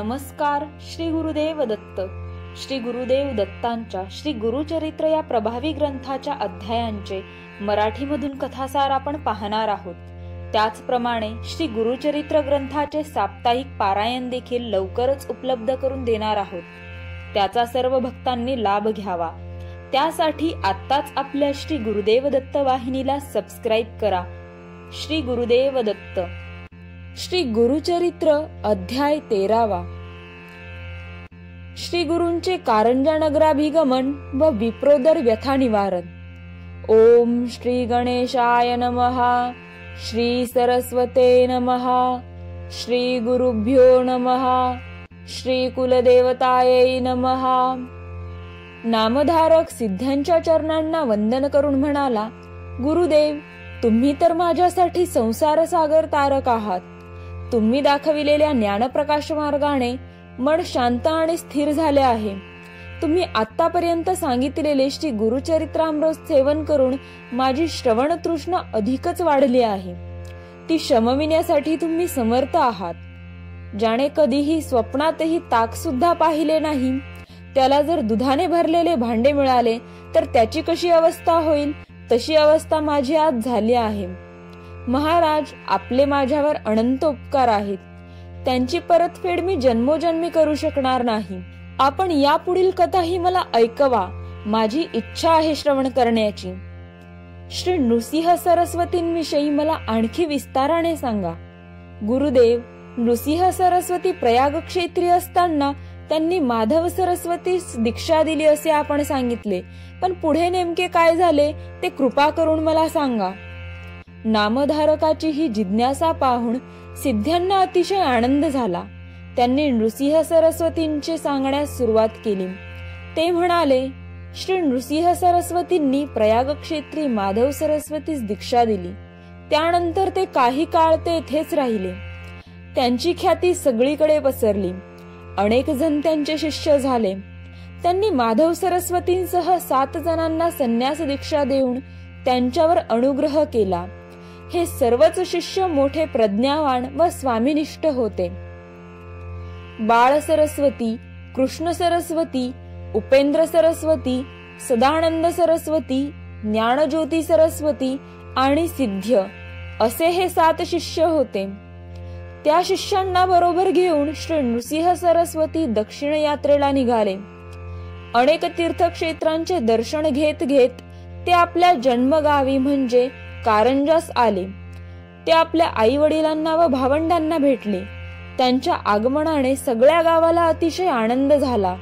नमस्कार. श्री गुरुदेव दत्त. श्री गुरुदेव दत्तांच्या श्री गुरुचरित्र या प्रभावी ग्रंथाच्या अध्यायांचे मराठीमधून कथासार आपण पाहणार आहोत. त्याचप्रमाणे श्री गुरुचरित्र ग्रंथाचे साप्ताहिक पारायण देखील लवकरच उपलब्ध करून देणार आहोत. त्याचा सर्व भक्तांनी लाभ घ्यावा. त्यासाठी आत्ताच आपल्या श्री गुरुदेव दत्त वाहिनीला सबस्क्राईब करा. श्री गुरुदेव दत्त. श्री गुरुचरित्र अध्याय 13. श्री गुरूंचे कारंजा नगराभिगमन व विप्रोदर व्यथा निवारण. ओम श्री गणेशाय नमः. श्री सरस्वते नमः. श्री गुरुभ्यो नमः. श्री कुलदेवतायै नमः. नामधारक सिद्धांच्या चरणांना वंदन करून म्हणाला, गुरुदेव, तुम्ही तर माझ्यासाठी संसार सागर तारक आहात. तुम्ही दाखविलेल्या ज्ञानप्रकाश मार्गाने मन शांत आणि स्थिर झाले आहे. तुम्ही आतापर्यंत सांगितलेले श्री गुरुचरित्रामृत सेवन करून माझी श्रवण तृष्णा अधिकच वाढली आहे. ती शमविण्यासाठी तुम्ही समर्थ आहात. ज्याने कधीही स्वप्नातही ताक सुद्धा पाहिले नाही, त्याला जर दुधाने भरलेले भांडे मिळाले तर त्याची कशी अवस्था होईल, तशी अवस्था माझी आज झाली आहे. महाराज, आपले माझ्यावर अनंत उपकार आहेत. त्यांची परतफेड मी जन्मोजन्मी करू शकणार नाही. आपण यापुढील कथाही मला ऐकवा. माझी इच्छा आहे श्रवण करण्याची. श्री नृसिंह सरस्वतींविषयी मला आणखी विस्ताराने सांगा. गुरुदेव, नृसिंह सरस्वती प्रयाग क्षेत्री असताना त्यांनी माधव सरस्वतीस दीक्षा दिली असे आपण सांगितले, पण पुढे नेमके काय झाले ते कृपा करून मला सांगा. नामधारकाची ही जिज्ञासा पाहून सिद्ध्यांना अतिशय आनंद झाला. त्यांनी नृसिंह सरस्वतींचे सांगण्यास सुरुवात केली. ते म्हणाले, श्री नृसिंह सरस्वतींनी प्रयाग क्षेत्री माधव सरस्वतीस दीक्षा दिली. त्यानंतर ते काही काळ तेथेच राहिले. त्यांची ख्याती सगळीकडे पसरली. अनेक जण त्यांचे शिष्य झाले. त्यांनी माधव सरस्वतींसह 7 जणांना संन्यास दीक्षा देऊन त्यांच्यावर अनुग्रह केला. हे सर्वच शिष्य मोठे प्रज्ञावान व स्वामीनिष्ठ होते. बाळ सरस्वती, कृष्ण सरस्वती, उपेंद्र सरस्वती, सदानंद सरस्वती, ज्ञानज्योती सरस्वती आणि सिद्ध्य असे हे 7 शिष्य होते. त्या शिष्यांना बरोबर घेऊन श्री नृसिंह सरस्वती दक्षिण यात्रेला निघाले. अनेक तीर्थक्षेत्रांचे दर्शन घेत घेत ते आपल्या जन्मगावी म्हणजे कारंजास आले. ते आपल्या आई वडिलांना व भावंडांना भेटले. त्यांच्या आगमनाने सगळ्या गावाला अतिशय आनंद झाला.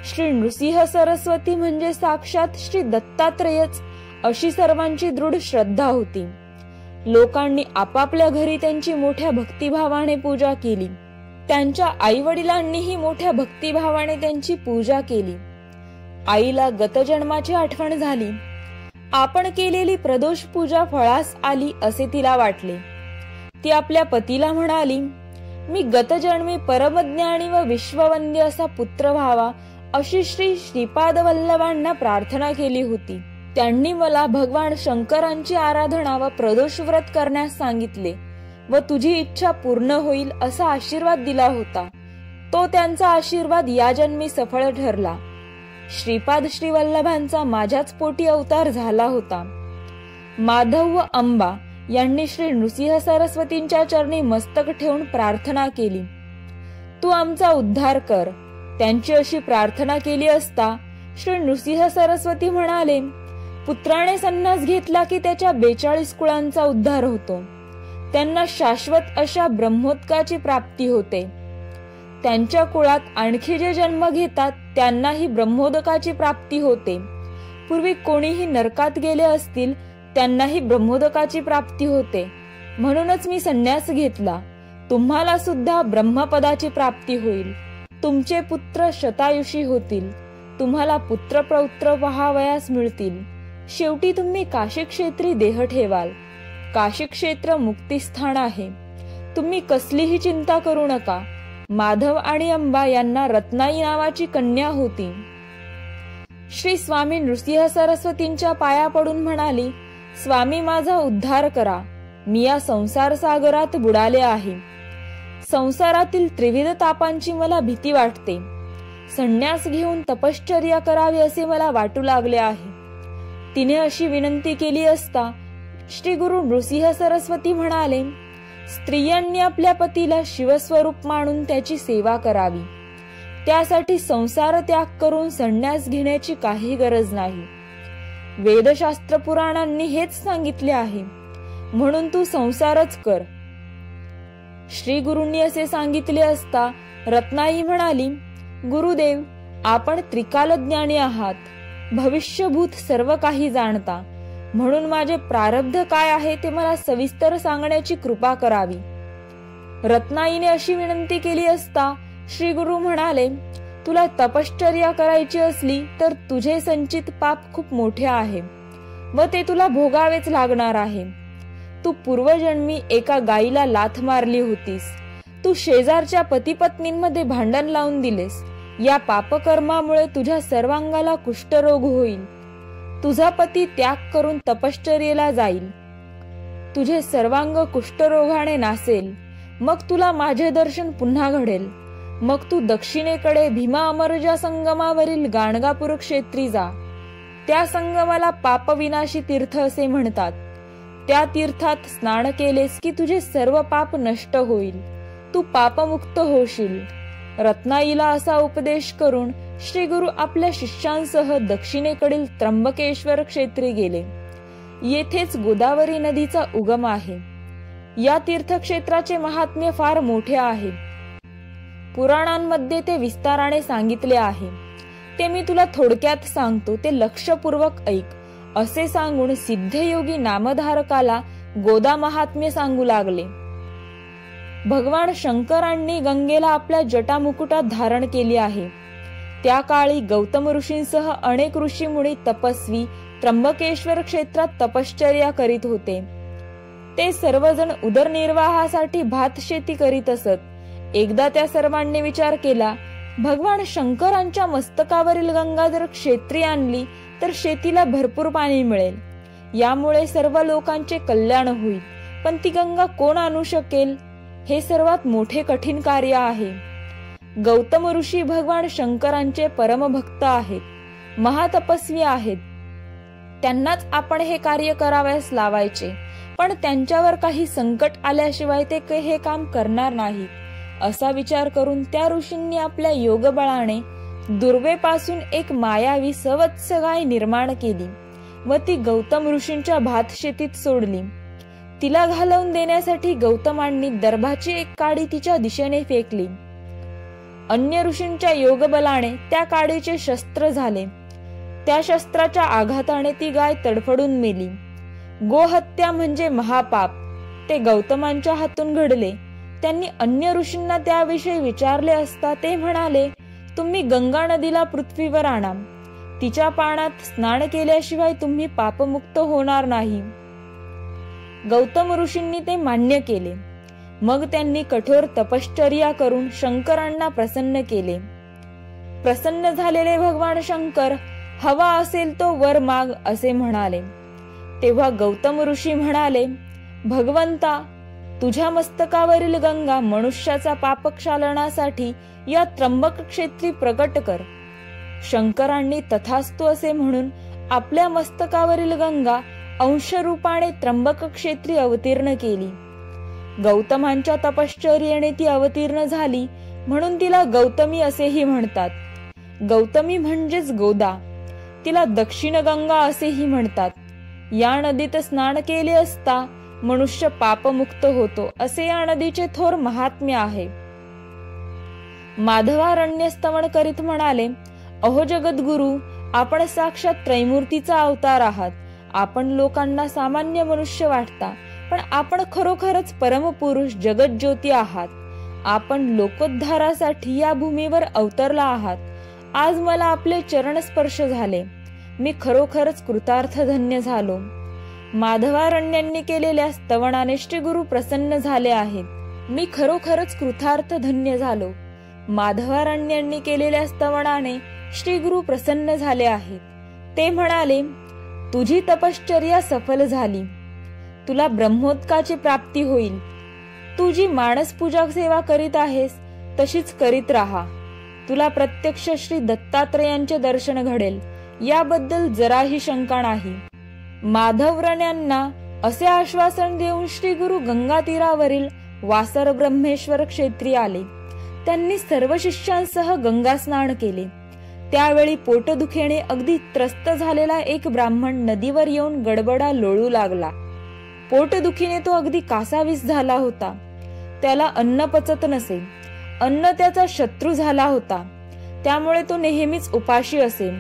श्री नृसिंह सरस्वती म्हणजे साक्षात श्री दत्तात्रेयच अशी सर्वांची दृढ श्रद्धा होती. लोकांनी आपापल्या घरी त्यांची मोठ्या भक्तिभावाने पूजा केली. त्यांच्या आई वडिलांनीही मोठ्या भक्तिभावाने त्यांची पूजा केली. आईला गतजन्माची आठवण झाली. आपण केलेली प्रदोष पूजा फळास आली असे तिला वाटले. ती आपल्या पतीला म्हणाली, मी गतजन्मी परमज्ञानी व विश्ववंद्य असा पुत्र व्हावा अशी श्री श्रीपाद वल्लभांना प्रार्थना केली होती. त्यांनी मला भगवान शंकरांची आराधना व प्रदोष व्रत करण्यास सांगितले व तुझी इच्छा पूर्ण होईल असा आशीर्वाद दिला होता. तो त्यांचा आशीर्वाद या जन्मी सफळ ठरला. श्रीपाद श्रीवल्लभांचा माझ्याच पोटी अवतार झाला होता. माधव व अंबा यांनी श्री नृसिंह सरस्वतींच्या चरणी मस्तक ठेवून प्रार्थना केली, तू आमचा उद्धार कर. त्यांची अशी प्रार्थना केली असता श्री नृसिंह सरस्वती म्हणाले, पुत्राने संन्यास घेतला की त्याच्या 42 कुळांचा उद्धार होतो. त्यांना शाश्वत अशा ब्रह्मोदकाची प्राप्ती होते. त्यांच्या कुळात आणखी जे जन्म घेतात त्यांनाही ब्रह्मोदकाची प्राप्ती होते. पूर्वी कोणीही नरकात गेले असतील त्यांनाही ब्रह्मोदकाची प्राप्ती होते. म्हणूनच मी संन्यास घेतला. तुम्हाला सुद्धा ब्रह्मपदाची प्राप्ती होईल. तुमचे पुत्र शतायुषी होतील. तुम्हाला पुत्र पौत्र पहावयास मिळतील. शेवटी तुम्ही काशी क्षेत्री देह ठेवाल. काशी क्षेत्र मुक्तिस्थान आहे. तुम्ही कसलीही चिंता करू नका. माधव आणि अंबा यांना रत्नाई नावाची कन्या होती. श्री स्वामी नृसिंह सरस्वतींच्या पाया पडून म्हणाली, स्वामी माझा उद्धार करा. मी या संसार सागरात बुडाले आहे. संसारातील त्रिविध तापांची मला भीती वाटते. संन्यास घेऊन तपश्चर्या करावी असे मला वाटू लागले आहे. तिने अशी विनंती केली असता श्री गुरु नृसिंह सरस्वती म्हणाले, स्त्रियांनी आपल्या पतीला शिवस्वरूप मानून त्याची सेवा करावी. त्यासाठी संसार त्याग करून संन्यास घेण्याची काही गरज नाही. वेदशास्त्र पुराणांनी हेच सांगितले आहे, म्हणून तू संसारच कर. श्री गुरूंनी असे सांगितले असता रत्नाई म्हणाली, गुरुदेव, आपण त्रिकालज्ञानी आहात, भविष्यभूत सर्व काही जाणता, म्हणून माझे प्रारब्ध काय आहे ते मला सविस्तर सांगण्याची कृपा करावी. रत्नाईने अशी विनंती केली असता श्री गुरु म्हणाले, तुला तपश्चर्या करायची असली तर तुझे संचित पाप खूप मोठे आहे व ते तुला भोगावेच लागणार आहे. तू पूर्वजन्मी एका गायीला लाथ मारली होतीस. तू शेजारच्या पतीपत्नींमध्ये भांडण लावून दिलेस. या पापकर्मामुळे तुझ्या सर्वांगाला कुष्ठरोग होईल. तुझा पती त्याग करून तपश्चर्येला जाईल. तुझे सर्वांग कुष्ठरोगाने नासेल. मग तुला माझे दर्शन पुन्हा घडेल. मग तू दक्षिणेकडे भीमा अमरजा संगमावरील गाणगापूर क्षेत्री जा. त्या संगमाला पापविनाशी तीर्थ असे म्हणतात. त्या तीर्थात स्नान केलेस की तुझे सर्व पाप नष्ट होईल. तू पापमुक्त होशील. रत्नाईला असा उपदेश करून श्री गुरु आपल्या शिष्यांसह दक्षिणेकडील त्र्यंबकेश्वर क्षेत्री गेले. येथेच गोदावरी नदीचा उगम आहे. या तीर्थक्षेत्राचे महात्म्य फार मोठे आहे. पुराणांमध्ये ते विस्ताराने सांगितले आहे. ते मी तुला थोडक्यात सांगतो, ते लक्षपूर्वक ऐक, असे सांगून सिद्धयोगी नामधारकाला गोदा महात्म्य सांगू लागले. भगवान शंकरांनी गंगेला आपल्या जटामुकुटात धारण केली आहे. त्या काळी गौतम ऋषींसह अनेक ऋषीमुनी तपस्वी त्र्यंबकेश्वर क्षेत्रात तपश्चर्या करीत होते. ते सर्वजण उदरनिर्वाहासाठी भात शेती करीत असत. एकदा त्या सर्वांनी विचार केला, भगवान शंकरांच्या मस्तकावरील गंगा जर क्षेत्री आणली तर शेतीला भरपूर पाणी मिळेल. यामुळे सर्व लोकांचे कल्याण होईल. पण ती गंगा कोण आणू शकेल? हे सर्वात मोठे कठीण कार्य आहे. गौतम ऋषी भगवान शंकरांचे परमभक्त आहेत, महातपस्वी आहेत. त्यांनाच आपण हे कार्य करावयास लावायचे. पण त्यांच्यावर काही संकट आल्याशिवाय ते हे काम करणार नाहीत. असा विचार करून त्या ऋषींनी आपल्या योगबळाने दुर्वेपासून एक मायावी सवत्स गाय निर्माण केली व ती गौतम ऋषींच्या भात शेतीत सोडली. तिला घालवून देण्यासाठी गौतमांनी दर्भाची एक काडी तिच्या दिशेने फेकली. अन्य ऋषींच्या योगबलाने त्या काडीचे शस्त्र झाले. त्या शस्त्राच्या आघाताने ती गाय तडफडून मेली. गोहत्या म्हणजे महापाप. ते गौतमांच्या हातून घडले. त्यांनी अन्य ऋषींना त्याविषयी विचारले असता ते म्हणाले, तुम्ही गंगा नदीला पृथ्वीवर आणा. तिच्या पाण्यात स्नान केल्याशिवाय तुम्ही पापमुक्त होणार नाही. गौतम ऋषींनी ते मान्य केले. मग त्यांनी कठोर तपश्चर्या करून शंकरांना प्रसन्न केले. प्रसन्न झालेले भगवान शंकर हवा असेल तो वर माग असे म्हणाले. तेव्हा गौतम ऋषी म्हणाले, भगवंता, तुझ्या मस्तकावरील गंगा मनुष्याचा पापक्षालनासाठी या त्र्यंबक क्षेत्री प्रकट कर. शंकरांनी तथास्तु असे म्हणून आपल्या मस्तकावरील गंगा अंशरूपाने त्र्यंबक क्षेत्री अवतीर्ण केली. गौतमांच्या तपश्चर्येने ती अवतीर्ण झाली म्हणून तिला गौतमी असेही म्हणतात. गौतमी म्हणजेच गोदा. तिला दक्षिण गंगा असेही म्हणतात. या नदीत स्नान केले असता मनुष्य पापमुक्त होतो असे या नदीचे थोर महात्म्य आहे. माधवारण्य स्तवन करीत म्हणाले, अहो जगद्गुरु, आपण साक्षात त्रैमूर्तीचा अवतार आहात. आपण लोकांना सामान्य मनुष्य वाटता, पण आपण खरोखरच परमपुरुष जगज्योती आहात. आपण लोकोद्धारासाठी या भूमीवर अवतरला आहात. आज मला आपले चरण स्पर्श झाले. मी खरोखरच कृतार्थ धन्य झालो. माधवारण्यांनी केलेल्या स्तवनाने श्री गुरु प्रसन्न झाले आहेत. मी खरोखरच कृतार्थ धन्य झालो. माधवारण्यांनी केलेल्या स्तवनाने श्री गुरु प्रसन्न झाले आहेत. ते म्हणाले, तुझी तपश्चर्या सफल झाली. तुला ब्रह्मोदकाची प्राप्ती होईल. तू जी मानस पूजा सेवा करीत आहेस तशीच करीत राहा. तुला प्रत्यक्ष श्री दत्तात्रेयांचे दर्शन घडेल याबद्दल जराही शंका नाही. माधवराण्यांना असे आश्वासन देऊन श्री गुरु गंगा तीरावरील वासर ब्रह्मेश्वर क्षेत्री आले. त्यांनी सर्व शिष्यांसह गंगा स्नान केले. त्यावेळी पोटदुखीने अगदी त्रस्त झालेला एक ब्राह्मण नदीवर येऊन गडबडा लोळू लागला. पोटदुखीने तो अगदी कासावीस झाला होता. त्याला अन्न पचत नसे. अन्न त्याचा शत्रू झाला होता. त्यामुळे तो नेहमीच उपाशी असे.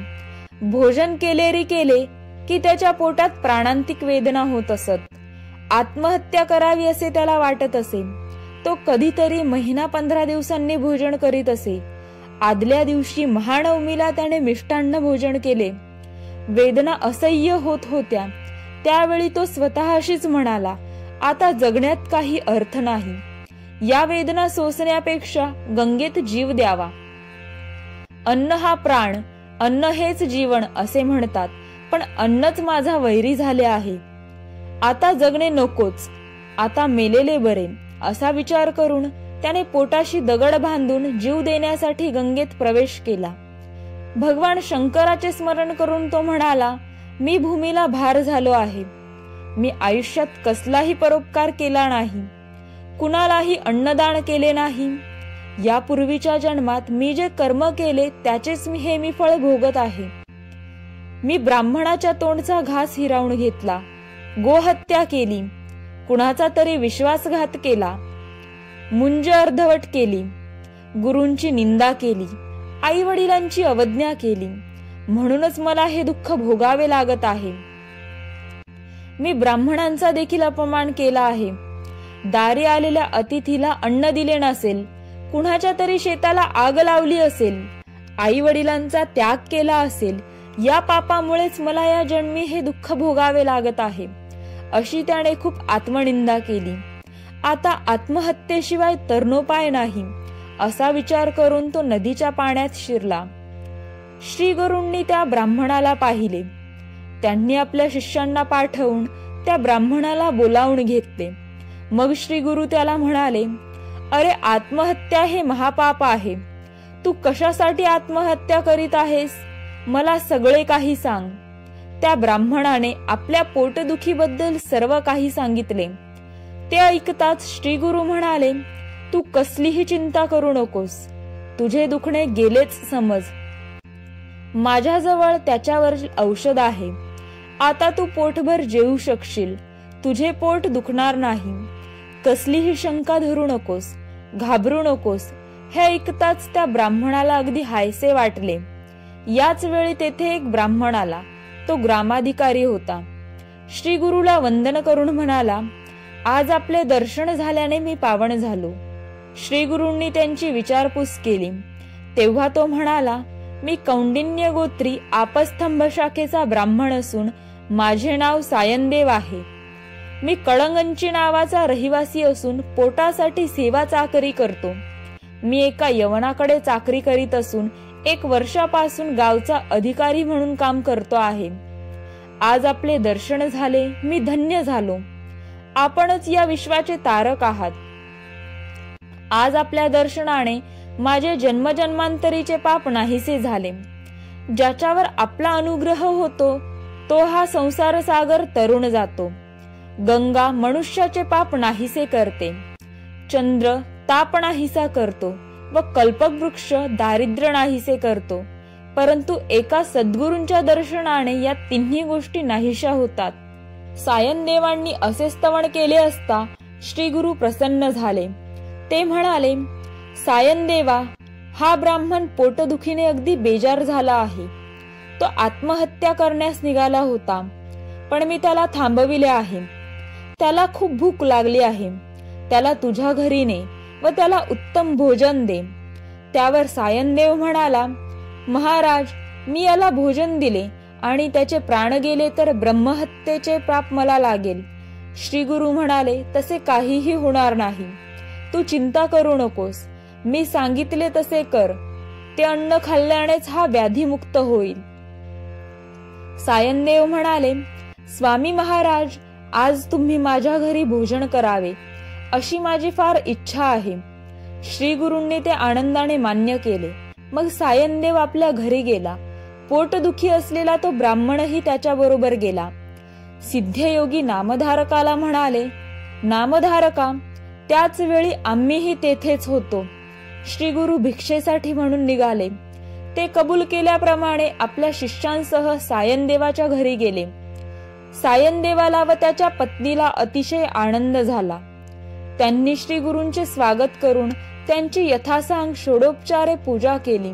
भोजन केले की त्याच्या पोटात प्राणांतिक वेदना होत असत. आत्महत्या करावी असे त्याला वाटत असे. तो कधीतरी महिना 15 दिवसांनी भोजन करीत असे. आदल्या दिवशी महानवमीला त्याने मिष्टान्न भोजन केले. वेदना असह्य होत होत्या. त्यावेळी तो स्वतःशीच म्हणाला, आता जगण्यात काही अर्थ नाही. या वेदना सोसण्यापेक्षा गंगेत जीव द्यावा. अन्न हा प्राण, अन्न हेच जीवन असे म्हणतात, पण अन्नच माझा वैरी झाले आहे. आता जगणे नकोच, आता मेलेले बरे असा विचार करून त्याने पोटाशी दगड बांधून जीव देण्यासाठी गंगेत प्रवेश केला. भगवान शंकराचे स्मरण करून तो म्हणाला, मी भूमीला भार झालो आहे. मी आयुष्यात कसलाही परोपकार केला नाही. कुणालाही अन्नदान केले नाही. यापूर्वीच्या जन्मात मी जे कर्म केले त्याचेच मी फळ भोगत आहे. मी ब्राह्मणाच्या तोंडचा घास हिरावून घेतला. गोहत्या केली. कुणाचा तरी विश्वासघात केला. मुंज अर्धवट केली. गुरूंची निंदा केली. आई वडिलांची अवज्ञा केली. म्हणूनच मला हे दुःख भोगावे लागत आहे. मी ब्राह्मणांचा देखील अपमान केला आहे. दारी आलेल्या अतिथीला अन्न दिले नसेल. कुणाच्या तरी शेताला आग लावली असेल. आई वडिलांचा त्याग केला असेल. या पापामुळेच मला या जन्मी हे दुःख भोगावे लागत आहे, अशी त्याने खूप आत्मनिंदा केली. आता आत्महत्येशिवाय तरणोपाय नाही असा विचार करून तो नदीच्या पाण्यात शिरला. श्री गुरूंनी त्या ब्राह्मणाला पाहिले. त्यांनी आपल्या शिष्यांना पाठवून त्या ब्राह्मणाला बोलावून घेतले. मग श्री गुरु त्याला म्हणाले, अरे, आत्महत्या हे महापाप आहे. तू कशासाठी आत्महत्या करीत आहेस? मला सगळे काही सांग. त्या ब्राह्मणाने आपल्या पोटदुखीबद्दल सर्व काही सांगितले. ते ऐकताच श्री गुरु म्हणाले, तू कसलीही चिंता करू नकोस. तुझे दुखणे गेलेच समज. माझ्याजवळ त्याच्यावर औषध आहे. आता तू पोटभर जेवू शकशील. तुझे पोट दुखणार नाही. कसलीही शंका धरू नकोस. घाबरू नकोस. हे ऐकताच त्या ब्राह्मणाला अगदी हायसे वाटले. याच वेळी तेथे एक ब्राह्मण आला. तो ग्रामाधिकारी होता. श्री गुरुला वंदन करून म्हणाला, आज आपले दर्शन झाल्याने मी पावन झालो. श्री गुरूंनी त्यांची विचारपूस केली. तेव्हा तो म्हणाला, मी कौंडिन्य गोत्री आपस्तंभ शाखेचा ब्राह्मण असून माझे नाव सायनदेव आहे. मी कळंगंची नावाचा रहिवासी असून पोटासाठी सेवा चाकरी करतो. मी एका यवनाकडे चाकरी करीत असून 1 वर्षापासून गावचा अधिकारी म्हणून काम करतो आहे. आज आपले दर्शन झाले. मी धन्य झालो. आपणच या विश्वाचे तारक आहात. आज आपल्या दर्शनाने माझे जन्मजन्मांतरीचे पाप नाहीसे झाले. ज्याच्यावर आपला अनुग्रह होतो तो हा संसार सागर तरुण जातो. गंगा मनुष्याचे पाप नाहीसे करते. चंद्र ताप नाहीसा करतो व कल्पवृक्ष दारिद्र्य नाहीसे करतो. परंतु एका सद्गुरूंच्या दर्शनाने या तिन्ही गोष्टी नाहीशा होतात. सायनदेवांनी असे स्तवन केले असता श्री गुरु प्रसन्न झाले. ते म्हणाले, सायनदेवा, हा ब्राह्मण पोटदुखीने अगदी बेजार झाला आहे. तो आत्महत्या करण्यास निघाला होता, पण मी त्याला थांबविले आहे. त्याला खूप भूक लागली आहे. त्याला तुझ्या घरी ने व त्याला उत्तम भोजन दे. त्यावर सायनदेव म्हणाला, महाराज, मी याला भोजन दिले आणि त्याचे प्राण गेले तर ब्रह्महत्येचे पाप मला लागेल. श्री गुरु म्हणाले, तसे काहीही होणार नाही. तू चिंता करू नकोस. मी सांगितले तसे कर. ते अन्न खाल्ल्यानेच हा व्याधीमुक्त होईल. सायनदेव म्हणाले, स्वामी महाराज, आज तुम्ही माझ्या घरी भोजन करावे. अशी माझी फार इच्छा आहे. श्री गुरूंनी ते आनंदाने मान्य केले. मग सायनदेव आपल्या घरी गेला. पोटदुखी असलेला तो ब्राह्मणही त्याच्या बरोबर गेला. सिद्धयोगी नामधारकाला म्हणाले, नामधारका, त्याच वेळी आम्हीही तेथेच होतो. श्री गुरु भिक्षेसाठी म्हणून निघाले. ते कबूल केल्याप्रमाणे आपल्या शिष्यांसह सायनदेवाच्या घरी गेले. सायनदेवाला व त्याच्या पत्नीला अतिशय आनंद झाला. त्यांनी श्री गुरूंचे स्वागत करून त्यांची यथासांग षोडोपचारे पूजा केली.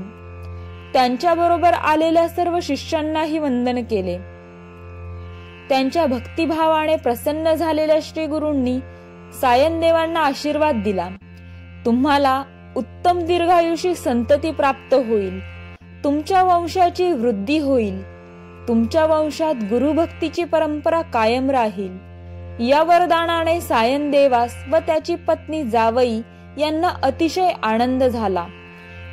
त्यांच्या बरोबर आलेल्या सर्व शिष्यांनाही वंदन केले. त्यांच्या भक्तिभावाने प्रसन्न झालेल्या श्री गुरूंनी सायनदेवांना आशीर्वाद दिला. तुम्हाला उत्तम दीर्घायुषी संतती प्राप्त होईल. तुमच्या वंशाची वृद्धी होईल. तुमच्या वंशात गुरुभक्तीची परंपरा कायम राहील. या वरदानाने सायनदेवास व त्याची पत्नी जावई यांना अतिशय आनंद झाला.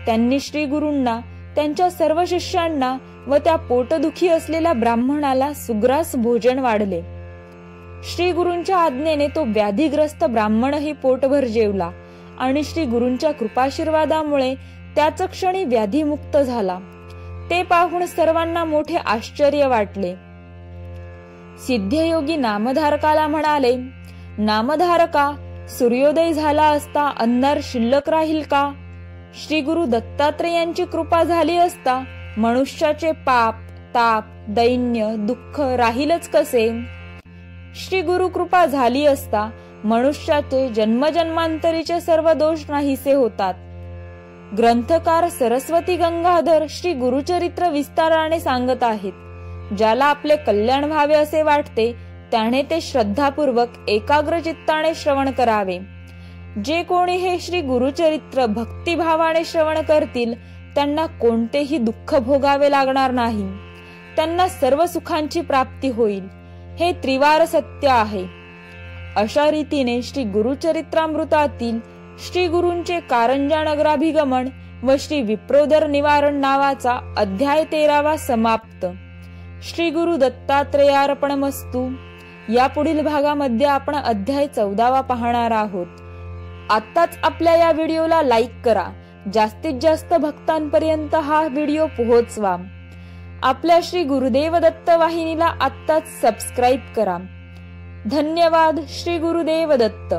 त्यांनी श्री गुरूंना, त्यांच्या सर्व शिष्यांना व त्या पोटदुखी असलेल्या ब्राह्मणाला सुग्रास भोजन वाढले. श्री गुरूंच्या आज्ञेने तो व्याधीग्रस्त ब्राह्मणही पोटभर जेवला आणि श्री गुरूंच्या कृपाशीर्वादामुळे त्याच क्षणी व्याधीमुक्त झाला. ते पाहून सर्वांना मोठे आश्चर्य वाटले. सिद्धयोगी नामधारकाला म्हणाले, नामधारका, सूर्योदय झाला असता अंधार शिल्लक राहील का? श्री गुरु दत्तात्रेयांची कृपा झाली असता मनुष्याचे पाप, ताप, दैन्य, दुःख राहीलच कसे? श्री गुरु कृपा झाली असता मनुष्याचे जन्मजन्मांतरीचे सर्व दोष नाहीसे होतात. ग्रंथकार सरस्वती गंगाधर श्री गुरुचरित्र विस्ताराने सांगत आहेत. ज्याला आपले कल्याण व्हावे असे वाटते त्याने ते श्रद्धापूर्वक एकाग्र चित्ताने श्रवण करावे. जे कोणी हे श्री गुरुचरित्र भक्तिभावाने श्रवण करतील त्यांना कोणतेही दुःख भोगावे लागणार नाही. त्यांना सर्व सुखांची प्राप्ती होईल. हे त्रिवार सत्य आहे. अशा रीतीने श्री गुरुचरित्रामृतातील श्री गुरूंचे कारंजा नगराभिगमन व श्री विप्रोदर निवारण नावाचा अध्याय 13वा समाप्त. श्री गुरु दत्तात्रेयार्पणमस्तु. या पुढील भागामध्ये आपण अध्याय 14वा पाहणार आहोत. आत्ताच आपल्या या व्हिडिओला लाईक करा. जास्तीत जास्त भक्तांपर्यंत हा व्हिडिओ पोहोचवा. आपल्या श्री गुरुदेव दत्त वाहिनीला आत्ताच सबस्क्राईब करा. धन्यवाद. श्री गुरुदेव दत्त.